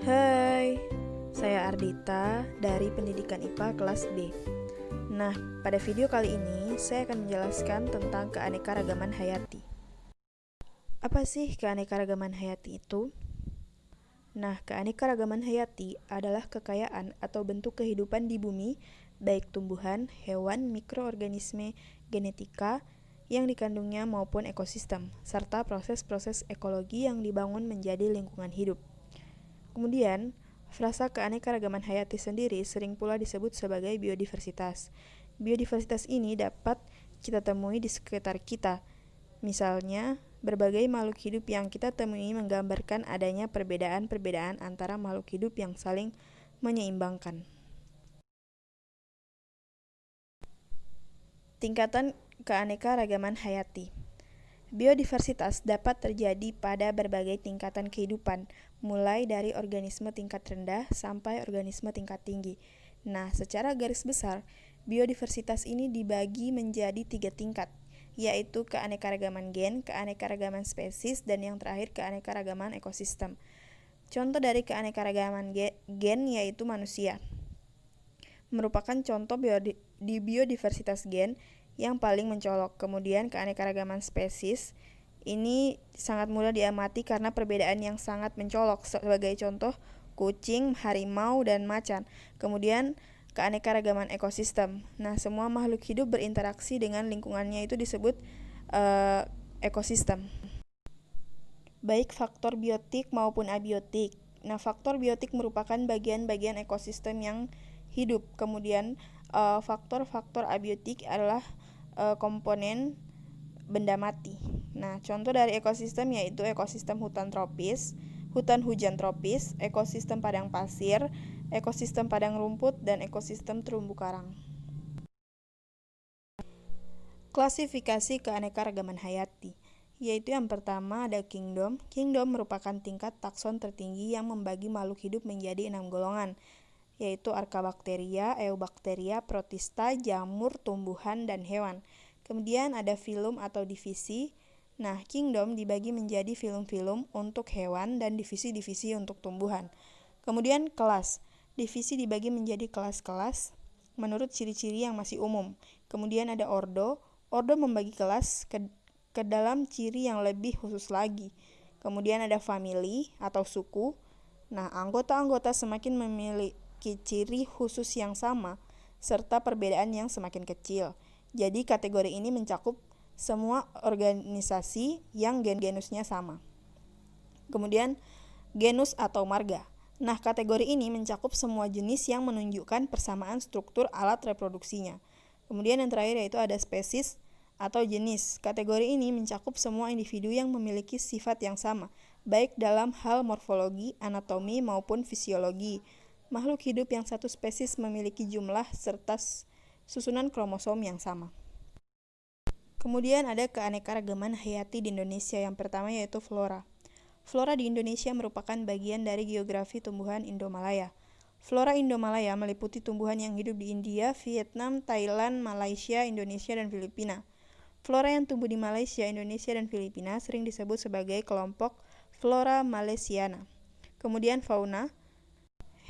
Hai, saya Ardita dari Pendidikan IPA kelas B. Nah, pada video kali ini saya akan menjelaskan tentang keanekaragaman hayati. Apa sih keanekaragaman hayati itu? Nah, keanekaragaman hayati adalah kekayaan atau bentuk kehidupan di bumi, baik tumbuhan, hewan, mikroorganisme, genetika yang dikandungnya maupun ekosistem, serta proses-proses ekologi yang dibangun menjadi lingkungan hidup. Kemudian, frasa keanekaragaman hayati sendiri sering pula disebut sebagai biodiversitas. Biodiversitas ini dapat kita temui di sekitar kita. Misalnya, berbagai makhluk hidup yang kita temui menggambarkan adanya perbedaan-perbedaan antara makhluk hidup yang saling menyeimbangkan. Tingkatan keanekaragaman hayati. Biodiversitas dapat terjadi pada berbagai tingkatan kehidupan, mulai dari organisme tingkat rendah sampai organisme tingkat tinggi. Nah, secara garis besar, biodiversitas ini dibagi menjadi 3 tingkat, yaitu keanekaragaman gen, keanekaragaman spesies, dan yang terakhir keanekaragaman ekosistem. Contoh dari keanekaragaman gen yaitu manusia. Merupakan contoh di biodiversitas gen yang paling mencolok. Kemudian keanekaragaman spesies ini sangat mudah diamati karena perbedaan yang sangat mencolok. Sebagai contoh, kucing, harimau, dan macan. Kemudian keanekaragaman ekosistem. Nah, semua makhluk hidup berinteraksi dengan lingkungannya itu disebut ekosistem. Baik faktor biotik maupun abiotik. Nah, faktor biotik merupakan bagian-bagian ekosistem yang hidup. Kemudian faktor-faktor abiotik adalah komponen benda mati. Nah, contoh dari ekosistem yaitu ekosistem hutan tropis, hutan hujan tropis, ekosistem padang pasir, ekosistem padang rumput, dan ekosistem terumbu karang. Klasifikasi keanekaragaman hayati, yaitu yang pertama ada kingdom. Kingdom merupakan tingkat takson tertinggi yang membagi makhluk hidup menjadi 6 golongan, yaitu Archaebacteria, Eubacteria, Protista, jamur, tumbuhan, dan hewan. Kemudian ada filum atau divisi. Nah, kingdom dibagi menjadi filum-filum untuk hewan dan divisi-divisi untuk tumbuhan. Kemudian kelas. Divisi dibagi menjadi kelas-kelas menurut ciri-ciri yang masih umum. Kemudian ada ordo. Ordo membagi kelas ke dalam ciri yang lebih khusus lagi. Kemudian ada family atau suku. Nah, anggota-anggota semakin memiliki ciri khusus yang sama, serta perbedaan yang semakin kecil. Jadi kategori ini mencakup semua organisasi yang genusnya sama. Kemudian genus atau marga. Nah, kategori ini mencakup semua jenis yang menunjukkan persamaan struktur alat reproduksinya. Kemudian yang terakhir yaitu ada spesies atau jenis. Kategori ini mencakup semua individu yang memiliki sifat yang sama, baik dalam hal morfologi, anatomi, maupun fisiologi. Makhluk hidup yang satu spesies memiliki jumlah serta susunan kromosom yang sama. Kemudian ada keanekaragaman hayati di Indonesia. Yang pertama yaitu flora. Flora di Indonesia merupakan bagian dari geografi tumbuhan Indomalaya. Flora Indomalaya meliputi tumbuhan yang hidup di India, Vietnam, Thailand, Malaysia, Indonesia, dan Filipina. Flora yang tumbuh di Malaysia, Indonesia, dan Filipina sering disebut sebagai kelompok Flora Malaysiana. Kemudian fauna.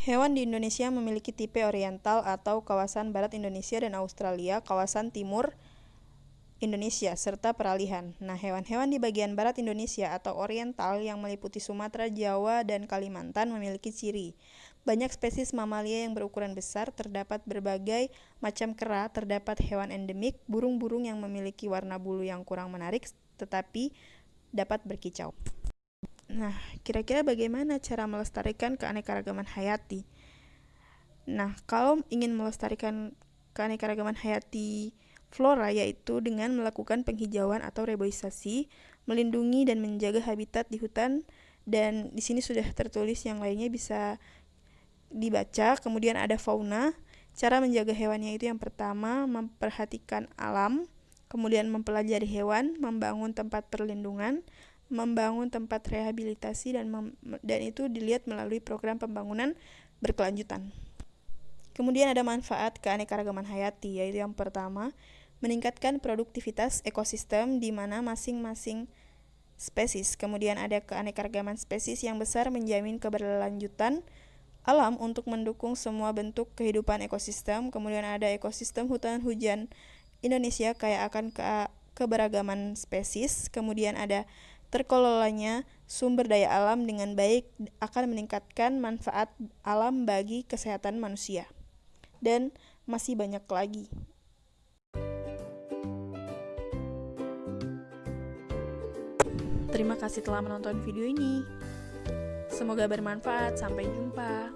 Hewan di Indonesia memiliki tipe oriental atau kawasan barat Indonesia dan Australia, kawasan timur Indonesia, serta peralihan. Nah, hewan-hewan di bagian barat Indonesia atau oriental yang meliputi Sumatera, Jawa, dan Kalimantan memiliki ciri. Banyak spesies mamalia yang berukuran besar, terdapat berbagai macam kera, terdapat hewan endemik, burung-burung yang memiliki warna bulu yang kurang menarik tetapi dapat berkicau. Nah, kira-kira bagaimana cara melestarikan keanekaragaman hayati? Nah, kalau ingin melestarikan keanekaragaman hayati flora yaitu dengan melakukan penghijauan atau reboisasi, melindungi dan menjaga habitat di hutan, dan di sini sudah tertulis yang lainnya bisa dibaca. Kemudian ada fauna. Cara menjaga hewannya itu yang pertama memperhatikan alam, kemudian mempelajari hewan, membangun tempat perlindungan, membangun tempat rehabilitasi, dan itu dilihat melalui program pembangunan berkelanjutan. Kemudian ada manfaat keanekaragaman hayati, yaitu yang pertama meningkatkan produktivitas ekosistem di mana masing-masing spesies. Kemudian ada keanekaragaman spesies yang besar menjamin keberlanjutan alam untuk mendukung semua bentuk kehidupan ekosistem. Kemudian ada ekosistem hutan hujan Indonesia kaya akan keberagaman spesies. Kemudian ada terkelolanya sumber daya alam dengan baik akan meningkatkan manfaat alam bagi kesehatan manusia. Dan masih banyak lagi. Terima kasih telah menonton video ini. Semoga bermanfaat. Sampai jumpa.